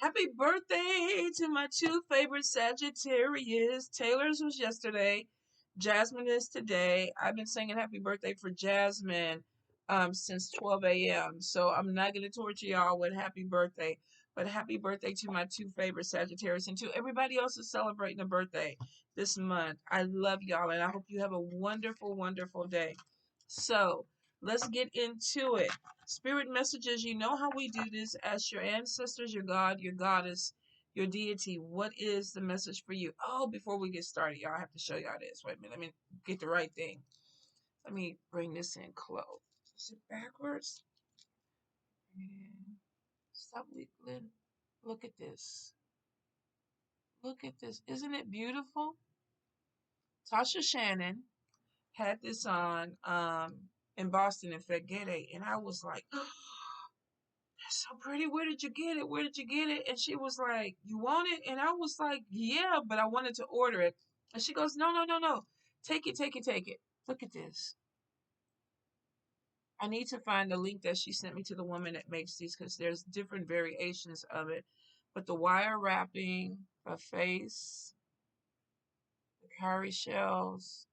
Happy birthday to my two favorite Sagittarius. Taylor's was yesterday. Jasmine is today. I've been singing happy birthday for Jasmine since 12 a.m. So I'm not going to torture y'all with happy birthday. But happy birthday to my two favorite Sagittarius and to everybody else who's celebrating a birthday this month. I love y'all and I hope you have a wonderful, wonderful day. So let's get into it. Spirit messages, you know how we do this. Ask your ancestors, your God, your goddess, your deity, what is the message for you? Oh, before we get started, y'all, I have to show y'all this. Wait a minute, let me get the right thing. Let me bring this in close. Is it backwards? Stop wiggling. Look at this. Look at this. Isn't it beautiful? Tasha Shannon had this on in Boston in Fegete, and I was like, so pretty. Where did you get it? Where did you get it? And she was like, you want it? And I was like, yeah, but I wanted to order it. And she goes, no, no, no, no. Take it, take it, take it. Look at this. I need to find the link that she sent me to the woman that makes these because there's different variations of it. But the wire wrapping, the face, the cowrie shells.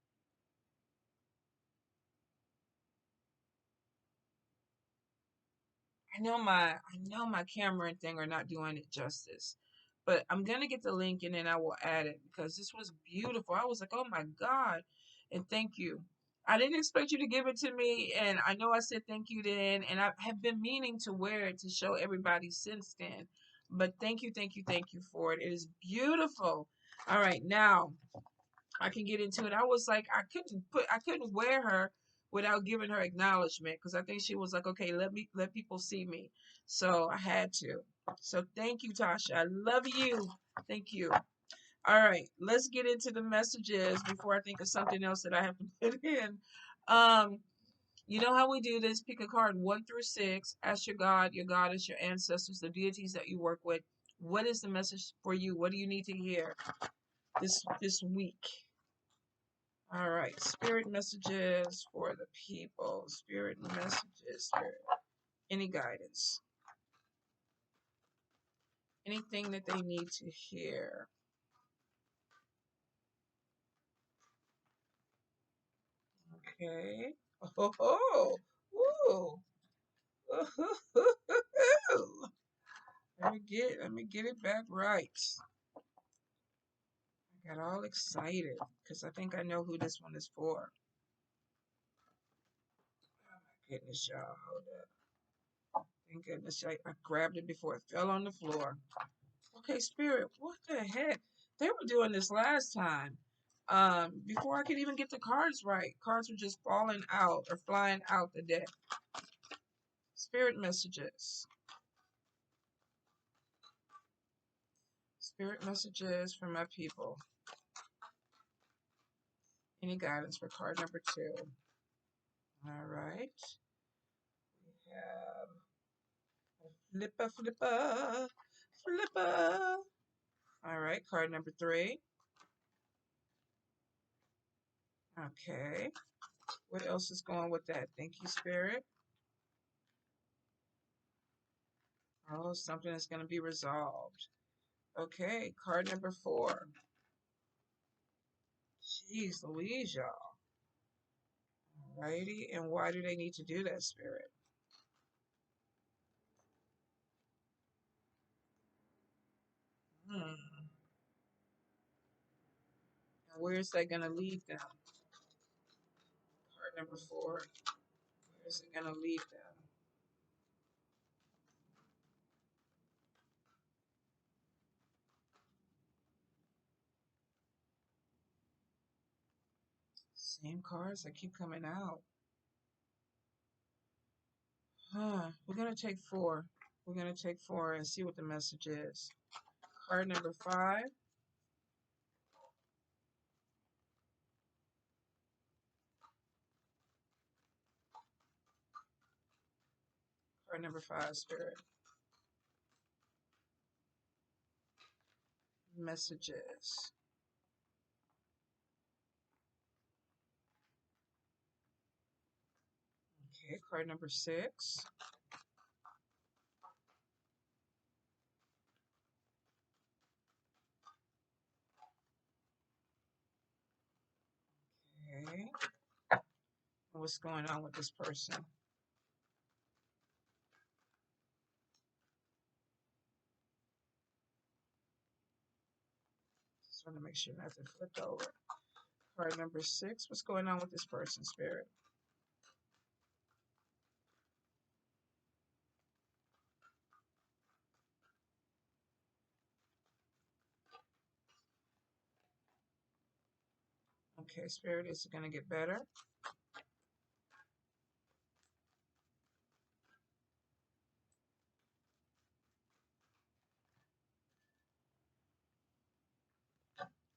I know my camera and thing are not doing it justice. But I'm gonna get the link and then I will add it because this was beautiful. I was like, oh my God. And thank you. I didn't expect you to give it to me, and I know I said thank you then, and I have been meaning to wear it to show everybody since then. But thank you, thank you, thank you for it. It is beautiful. All right, now I can get into it. I was like, I couldn't wear her without giving her acknowledgement because I think she was like, okay, let people see me. So I had to. So thank you, Tasha. I love you. Thank you. All right, let's get into the messages before I think of something else that I have to put in. Um, you know how we do this. Pick a card 1 through 6. Ask your God, your goddess, your ancestors, the deities that you work with. What is the message for you? What do you need to hear this week? All right, spirit messages for the people. Spirit messages, spirit. Any guidance? Anything that they need to hear? Okay. Oh, woo. Let me get it back right. I got all excited because I think I know who this one is for. Oh my goodness, y'all. Hold up. Thank goodness I grabbed it before it fell on the floor. Okay, Spirit, what the heck? They were doing this last time. Before I could even get the cards right. Cards were just falling out or flying out the deck. Spirit messages. Spirit messages for my people. Any guidance for card number 2? All right. We have a flipper. All right, card number 3. Okay. What else is going with that? Thank you, Spirit. Oh, something is going to be resolved. Okay, card number 4. Jeez Louise, y'all. Alrighty, and why do they need to do that, Spirit? Hmm. And where is that going to lead them? Card number 4. Where is it going to lead them? Same cards that keep coming out. Huh. We're going to take 4. We're going to take 4 and see what the message is. Card number 5. Card number 5, Spirit. Messages. Okay, card number 6. Okay. What's going on with this person? Just want to make sure nothing flipped over. Card number 6. What's going on with this person, Spirit? Okay, Spirit, is it going to get better?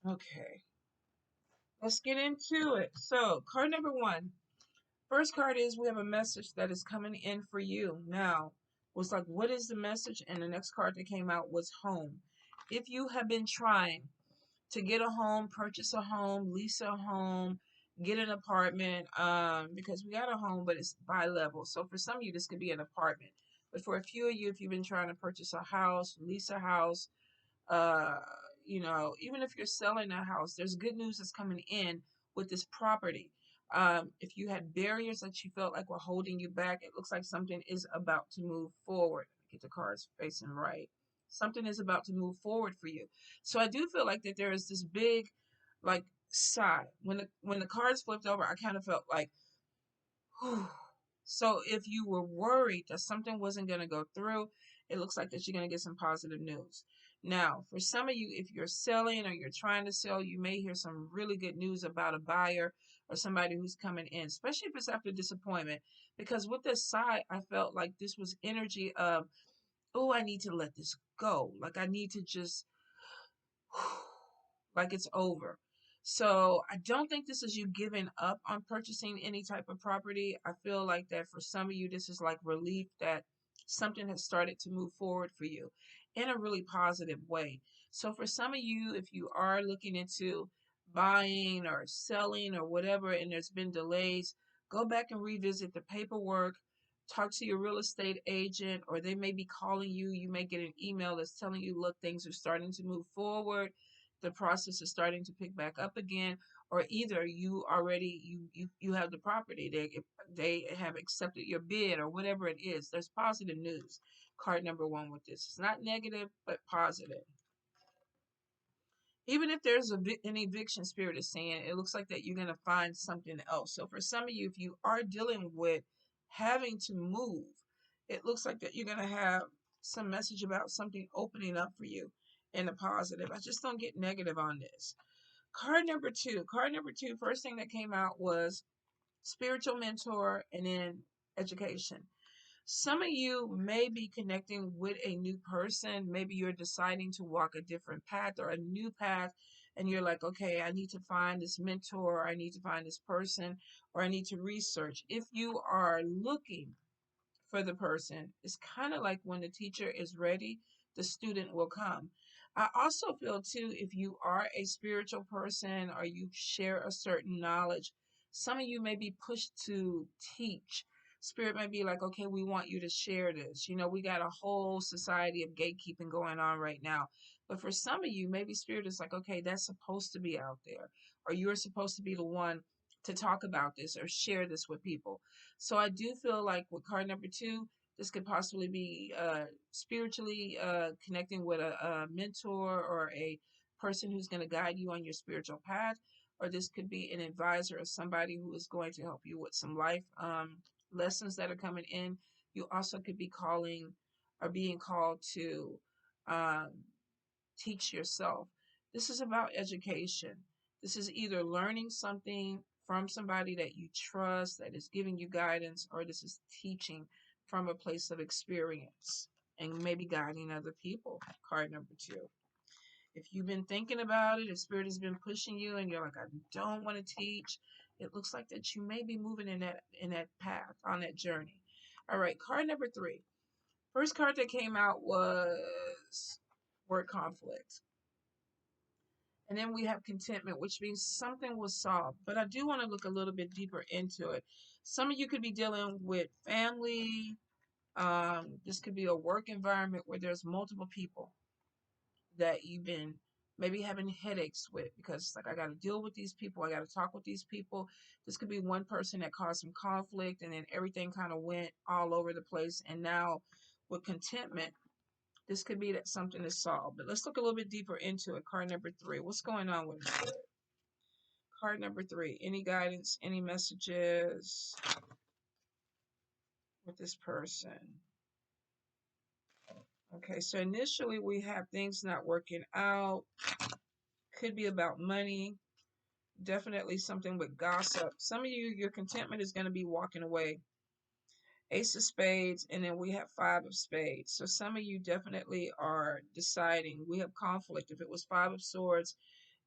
Okay, let's get into it. So, card number 1. First card is we have a message that is coming in for you. Now, was like, what is the message? And the next card that came out was home. If you have been trying to get a home, purchase a home, lease a home, get an apartment, because we got a home, but it's bi-level. So for some of you, this could be an apartment. But for a few of you, if you've been trying to purchase a house, lease a house, uh, even if you're selling a house, there's good news that's coming in with this property. If you had barriers that you felt like were holding you back, it looks like something is about to move forward. Get the cards facing right. Something is about to move forward for you. So I do feel like that there is this big, like, sigh. When the cards flipped over, I kind of felt like, whew. So if you were worried that something wasn't going to go through, it looks like that you're going to get some positive news. Now, for some of you, if you're selling or you're trying to sell, you may hear some really good news about a buyer or somebody who's coming in, especially if it's after disappointment. Because with this side, I felt like this was energy of, oh, I need to let this go. Like I need to just like it's over. So I don't think this is you giving up on purchasing any type of property. I feel like that for some of you, this is like relief that something has started to move forward for you in a really positive way. So for some of you, if you are looking into buying or selling or whatever, and there's been delays, go back and revisit the paperwork. Talk to your real estate agent, or they may be calling you. You may get an email that's telling you, look, things are starting to move forward, the process is starting to pick back up again, or either you already you have the property, they have accepted your bid or whatever it is. There's positive news. Card number 1 with this, it's not negative but positive. Even if there's an eviction, Spirit is saying it looks like that you're going to find something else. So for some of you, if you are dealing with having to move, it looks like that you're going to have some message about something opening up for you in a positive. I just don't get negative on this. Card number 2. Card number 2, first thing that came out was spiritual mentor and then education. Some of you may be connecting with a new person. Maybe you're deciding to walk a different path or a new path, and you're like, okay, I need to find this mentor, or I need to find this person, or I need to research. If you are looking for the person, it's kind of like when the teacher is ready, the student will come. I also feel too, if you are a spiritual person or you share a certain knowledge, some of you may be pushed to teach. Spirit might be like, okay, we want you to share this. We got a whole society of gatekeeping going on right now. But for some of you, maybe Spirit is like, okay, that's supposed to be out there, or you're supposed to be the one to talk about this or share this with people. So I do feel like with card number 2, this could possibly be spiritually connecting with a mentor or a person who's going to guide you on your spiritual path, or this could be an advisor or somebody who is going to help you with some life lessons that are coming in. You also could be calling or being called to um, teach yourself. This is about education. This is either learning something from somebody that you trust, that is giving you guidance, or this is teaching from a place of experience and maybe guiding other people. Card number 2. If you've been thinking about it, if Spirit has been pushing you and you're like, I don't want to teach, it looks like that you may be moving in that path, on that journey. All right, card number 3. First card that came out was word conflict. And then we have contentment, which means something was solved. But I do want to look a little bit deeper into it. Some of you could be dealing with family. This could be a work environment where there's multiple people that you've been maybe having headaches with, because it's like, I got to deal with these people, I got to talk with these people. This could be one person that caused some conflict, and then everything kind of went all over the place. And now with contentment, this could be that something is solved. But let's look a little bit deeper into it. Card number 3. What's going on with it? Card number 3. Any guidance, any messages with this person? Okay, so initially we have things not working out. Could be about money. Definitely something with gossip. Some of you, your contentment is going to be walking away. Ace of Spades, and then we have Five of Spades. So some of you definitely are deciding. We have conflict. If it was Five of Swords,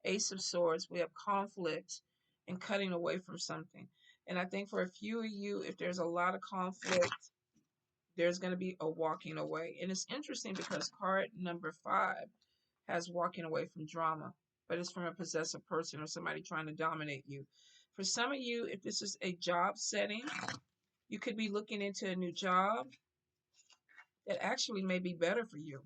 Ace of Swords, we have conflict and cutting away from something. And I think for a few of you, if there's a lot of conflict, there's going to be a walking away. And it's interesting because card number 5 has walking away from drama, but it's from a possessive person or somebody trying to dominate you. For some of you, if this is a job setting, you could be looking into a new job that actually may be better for you.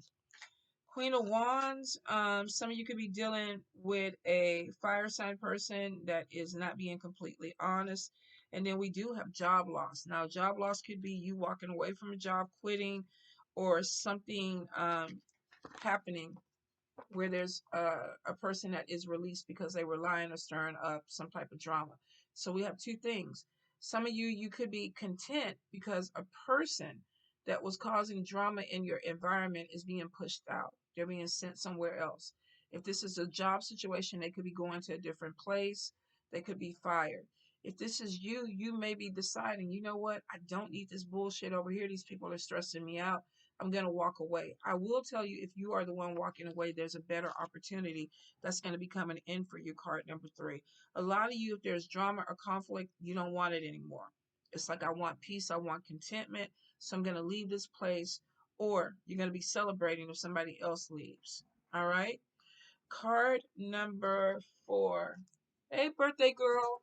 Queen of Wands, some of you could be dealing with a fire sign person that is not being completely honest. And then we do have job loss. Now, job loss could be you walking away from a job, quitting, or something happening where there's a person that is released because they were lying or stirring up some type of drama. So we have two things. Some of you, you could be content because a person that was causing drama in your environment is being pushed out. They're being sent somewhere else. If this is a job situation, they could be going to a different place. They could be fired. If this is you, you may be deciding, you know what? I don't need this bullshit over here. These people are stressing me out. I'm going to walk away. I will tell you, if you are the one walking away, there's a better opportunity that's going to be coming in for you, card number 3. A lot of you, if there's drama or conflict, you don't want it anymore. It's like, I want peace, I want contentment, so I'm going to leave this place, or you're going to be celebrating if somebody else leaves. All right? Card number 4. Hey, birthday girl.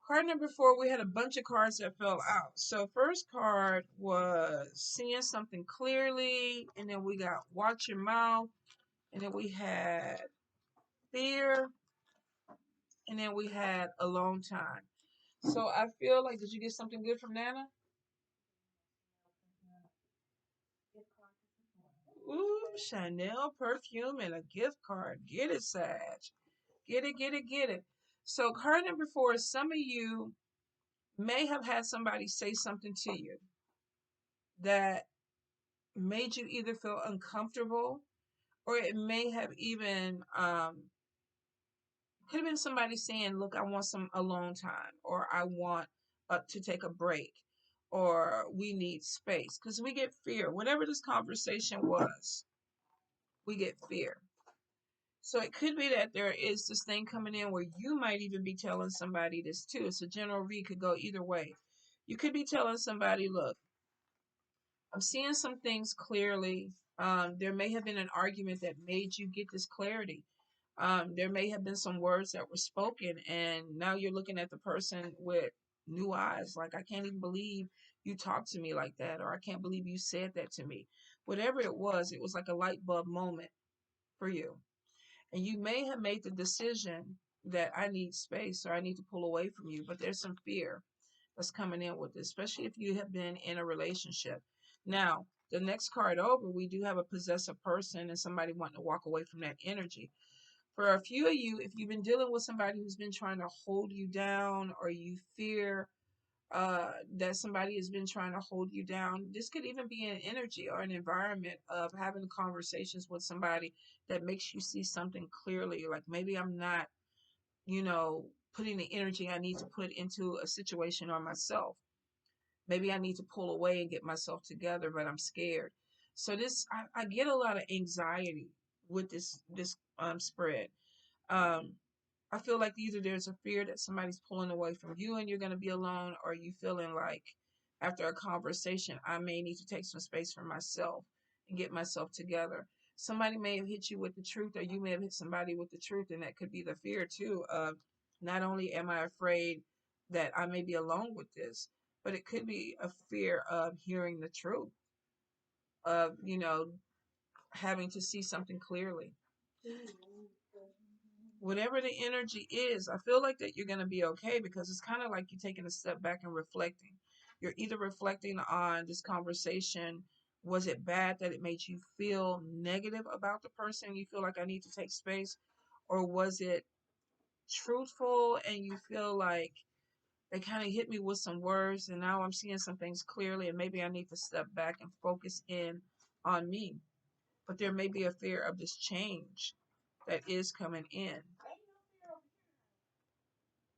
Card number 4, we had a bunch of cards that fell out. So first card was seeing something clearly, and then we got watch your mouth, and then we had fear, and then we had alone time. So I feel like, did you get something good from Nana? Ooh, Chanel perfume and a gift card. Get it, Sag. Get it, get it, get it. So card number 4 is some of you may have had somebody say something to you that made you either feel uncomfortable, or it may have even could have been somebody saying, look, I want some alone time, or I want to take a break, or we need space, because we get fear. Whatever this conversation was, we get fear. So it could be that there is this thing coming in where you might even be telling somebody this too. It's a general read, could go either way. You could be telling somebody, look, I'm seeing some things clearly. There may have been an argument that made you get this clarity. There may have been some words that were spoken, and now you're looking at the person with new eyes. Like, I can't even believe you talked to me like that, or I can't believe you said that to me. Whatever it was like a light bulb moment for you. And you may have made the decision that I need space, or I need to pull away from you, but there's some fear that's coming in with this, especially if you have been in a relationship. Now, the next card over, we do have a possessive person and somebody wanting to walk away from that energy. For a few of you, if you've been dealing with somebody who's been trying to hold you down, or you fear that somebody has been trying to hold you down, this could even be an energy or an environment of having conversations with somebody that makes you see something clearly. Like, maybe I'm not, putting the energy I need to put into a situation or myself. Maybe I need to pull away and get myself together, but I'm scared. So I get a lot of anxiety with this spread. Um, I feel like either there's a fear that somebody's pulling away from you and you're going to be alone, or you feeling like after a conversation, I may need to take some space for myself and get myself together. Somebody may have hit you with the truth, or you may have hit somebody with the truth, and that could be the fear too of, not only am I afraid that I may be alone with this, but it could be a fear of hearing the truth, of, having to see something clearly. Whatever the energy is, I feel like that you're going to be okay because it's kind of like you're taking a step back and reflecting. You're either reflecting on this conversation. Was it bad that it made you feel negative about the person? You feel like I need to take space? Or was it truthful and you feel like they kind of hit me with some words and now I'm seeing some things clearly and maybe I need to step back and focus in on me? But there may be a fear of this change that is coming in.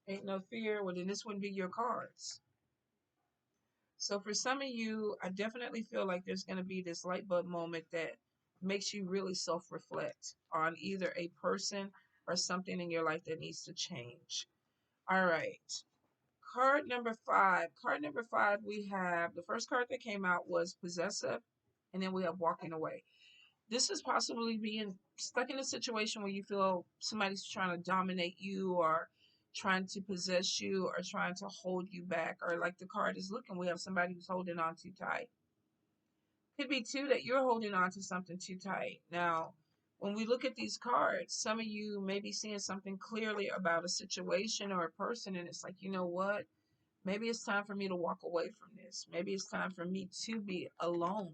Ain't no fear. Well, then this wouldn't be your cards. So for some of you, I definitely feel like there's going to be this light bulb moment that makes you really self-reflect on either a person or something in your life that needs to change. All right. Card number 5. Card number 5, we have the first card that came out was possessive, and then we have walking away. This is possibly being stuck in a situation where you feel somebody's trying to dominate you or trying to possess you or trying to hold you back, or like the card is looking, we have somebody who's holding on too tight. Could be too that you're holding on to something too tight. Now, when we look at these cards, some of you may be seeing something clearly about a situation or a person, and it's like, you know what? Maybe it's time for me to walk away from this. Maybe it's time for me to be alone.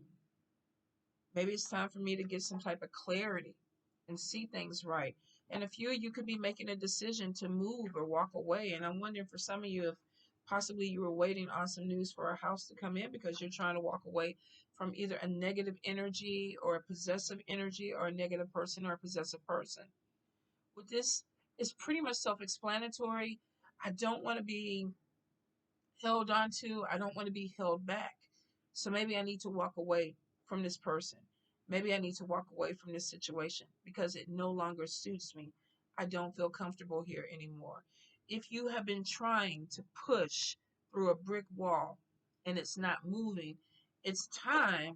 Maybe it's time for me to get some type of clarity and see things right. And a few of you could be making a decision to move or walk away. And I'm wondering for some of you if possibly you were waiting on some news for a house to come in because you're trying to walk away from either a negative energy or a possessive energy or a negative person or a possessive person. With this, it's pretty much self-explanatory. I don't want to be held onto. I don't want to be held back. So maybe I need to walk away from this person. Maybe I need to walk away from this situation because it no longer suits me. I don't feel comfortable here anymore. If you have been trying to push through a brick wall and it's not moving, it's time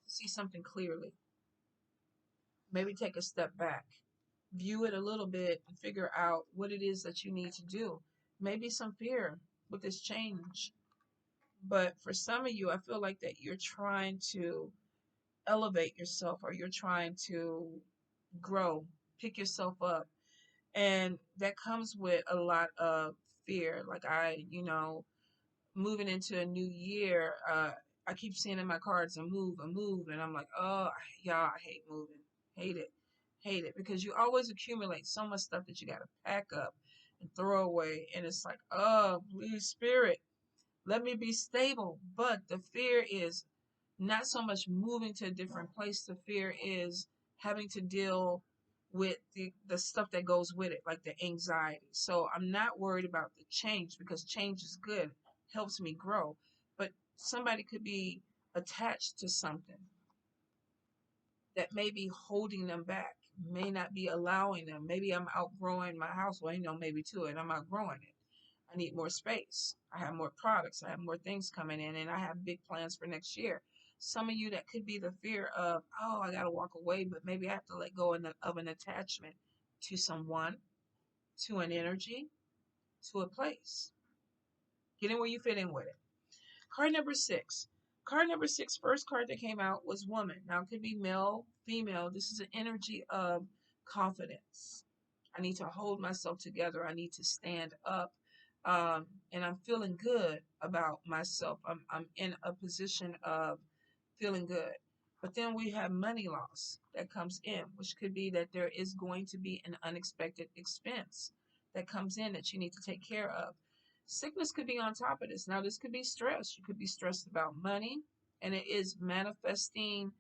to see something clearly. Maybe take a step back, view it a little bit, and figure out what it is that you need to do. Maybe some fear with this change. But for some of you, I feel like that you're trying to elevate yourself or you're trying to grow, pick yourself up. And that comes with a lot of fear. Like moving into a new year, I keep seeing in my cards a move. And I'm like, oh, y'all, I hate moving. Hate it. Hate it. Because you always accumulate so much stuff that you got to pack up and throw away. And it's like, oh, please, spirit, let me be stable. But the fear is not so much moving to a different place. The fear is having to deal with the stuff that goes with it, like the anxiety. So I'm not worried about the change because change is good, helps me grow. But somebody could be attached to something that may be holding them back, may not be allowing them. Maybe I'm outgrowing my house. Well, maybe too, and I'm outgrowing it. I need more space. I have more products. I have more things coming in, and I have big plans for next year. Some of you, that could be the fear of, oh, I got to walk away, but maybe I have to let go of an attachment to someone, to an energy, to a place. Get in where you fit in with it. Card number 6. Card number 6, first card that came out was woman. Now, it could be male, female. This is an energy of confidence. I need to hold myself together. I need to stand up. And I'm feeling good about myself. I'm in a position of feeling good. But then we have money loss that comes in, which could be that there is going to be an unexpected expense that comes in that you need to take care of. Sickness could be on top of this. Now, this could be stress. You could be stressed about money, and it is manifesting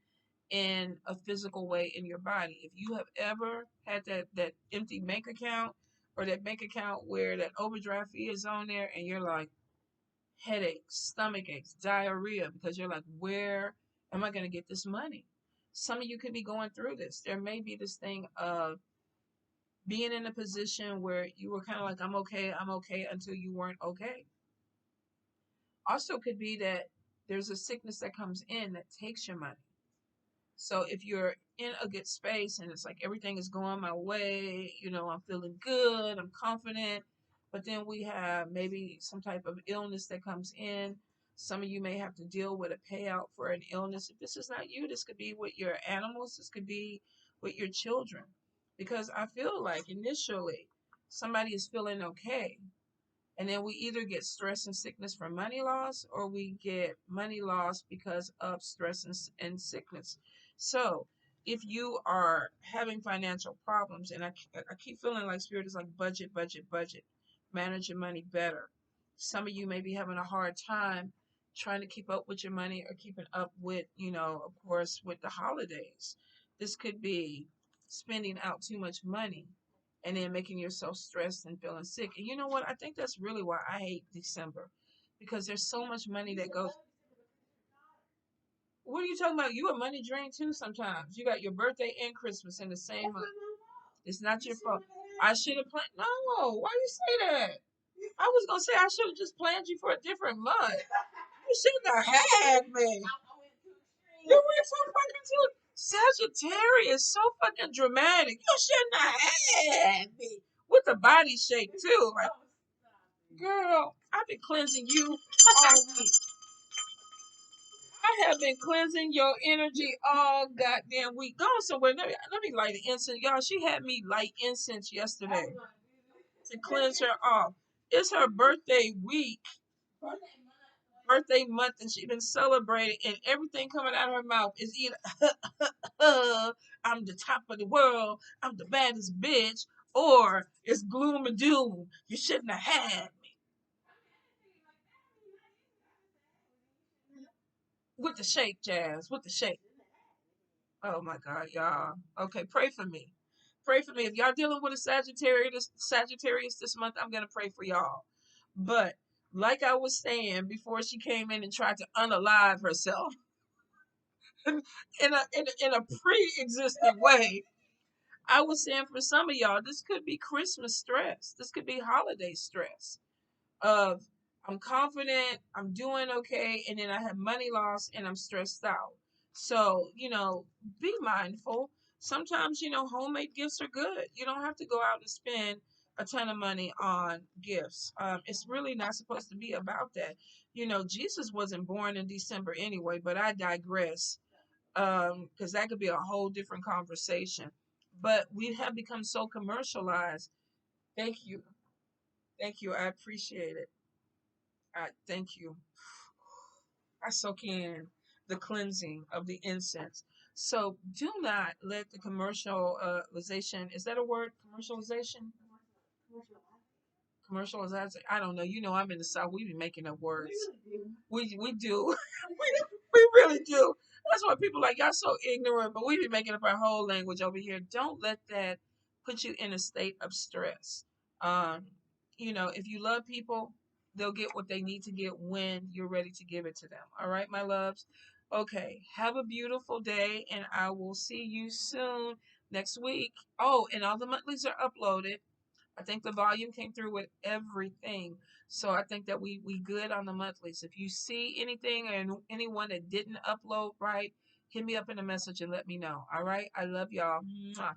in a physical way in your body. If you have ever had that empty bank account or that bank account where that overdraft fee is on there and you're like headaches, stomach aches, diarrhea because you're like, where am I going to get this money? Some of you could be going through this. There may be this thing of being in a position where you were kind of like, I'm okay until you weren't okay. Also could be that there's a sickness that comes in that takes your money. So if you're in a good space and it's like everything is going my way, I'm feeling good, I'm confident, but then we have maybe some type of illness that comes in. Some of you may have to deal with a payout for an illness. If this is not you, this could be with your animals, this could be with your children. Because I feel like initially somebody is feeling okay, and then we either get stress and sickness from money loss, or we get money loss because of stress and sickness. So if you are having financial problems, and I keep feeling like spirit is like budget, budget, budget, manage your money better. Some of you may be having a hard time trying to keep up with your money, or keeping up with, of course, with the holidays. This could be spending out too much money, and then making yourself stressed and feeling sick. And you know what? I think that's really why I hate December, because there's so much money that goes. What are you talking about? You a money drain too sometimes. You got your birthday and Christmas in the same month. It's not your fault. I should have planned. No, why you say that? I was gonna say I should have just planned you for a different month. You shouldn't have had me. You went so fucking too. Sagittarius, so fucking dramatic. You shouldn't have had me with the body shape too. Like, girl, I've been cleansing you all week. I have been cleansing your energy all goddamn week. Go somewhere. Let me light an incense. Y'all, she had me light incense yesterday to cleanse her off. It's her birthday week, birthday month, and she's been celebrating, and everything coming out of her mouth is either I'm the top of the world, I'm the baddest bitch, or it's gloom and doom. You shouldn't have had me. With the shake, Jazz. With the shake. Oh my God, y'all. Okay, pray for me. Pray for me. If y'all dealing with a Sagittarius this month, I'm gonna pray for y'all. But like I was saying before, she came in and tried to unalive herself in a pre-existing way. I was saying, for some of y'all, this could be Christmas stress. This could be holiday stress. Of, I'm confident, I'm doing okay, and then I have money loss and I'm stressed out. So, be mindful. Sometimes, homemade gifts are good. You don't have to go out and spend a ton of money on gifts. It's really not supposed to be about that. Jesus wasn't born in December anyway, but I digress, because that could be a whole different conversation. But we have become so commercialized. Thank you. Thank you. I appreciate it. Thank you. I soak in the cleansing of the incense. So do not let the commercialization, is that a word? Commercialization? Commercialization? I don't know. I'm in the South. We be making up words. We do. we really do. That's why people like y'all so ignorant, but we be making up our whole language over here. Don't let that put you in a state of stress. Um, if you love people, they'll get what they need to get when you're ready to give it to them. All right, my loves. Okay, have a beautiful day, and I will see you soon next week. Oh, and all the monthlies are uploaded. I think the volume came through with everything. So I think that we good on the monthlies. If you see anything, or anyone that didn't upload right, hit me up in a message and let me know. All right. I love y'all. Mwah.